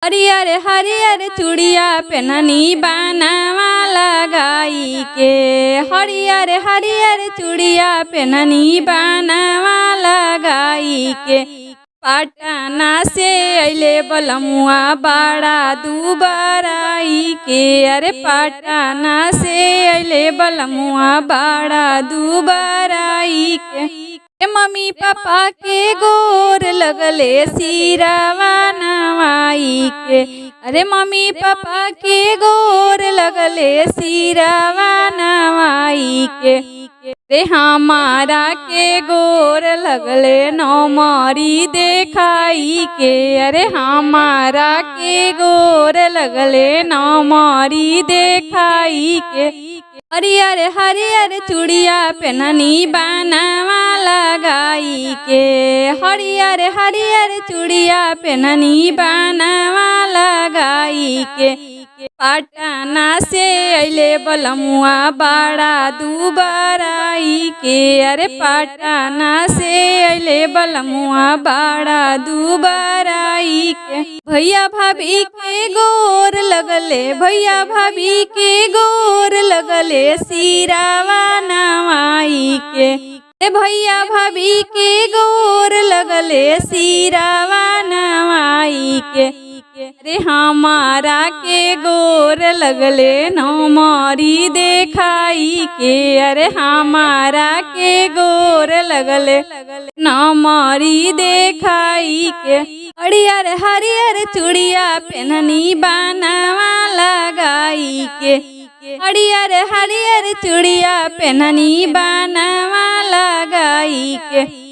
हरियर हरियर चूड़िया पेननी बनवा लगाई के। हरियर हरियर चूड़िया पेननी बनवा लगाई के। पटना से अइले बलमुआ बड़ा दुबराई के। अरे पटना से अइले बलमुआ बड़ा दुबराई के। मम्मी पापा के गोर लगले सिरवा नवाई के। अरे मम्मी पापा के गोर लगले सिरवा नवाई के। रे हमारा के गोर लगले नौमरी देखाई के। अरे हमारा के गोर लगले नौमरी देखाई के। हरियर हरियर चूड़िया पेननी बनवा लगाई के। हरियर हरियर चूड़िया पेननी बनवा लगाई के। पटना से अइले बलमुआ बड़ा दुबराई के। अरे पटना से अइले बलमुआ बड़ा दुबराई के। भैया भाभी के गोर लगले, भैया भाभी के गोर लगले सिरवा नवाई के। भैया भाभी के गोर लगले सिरवा नवाई के। अरे हमारा के गोर लगले नौमरी देखाई के। अरे हमारा के गोर लगले नौमरी देखाई के। हरियर हरियर चूड़िया पेननी बनवा लगाई के। हरियर हरियर चूड़िया पेननी बनवा लगाई के।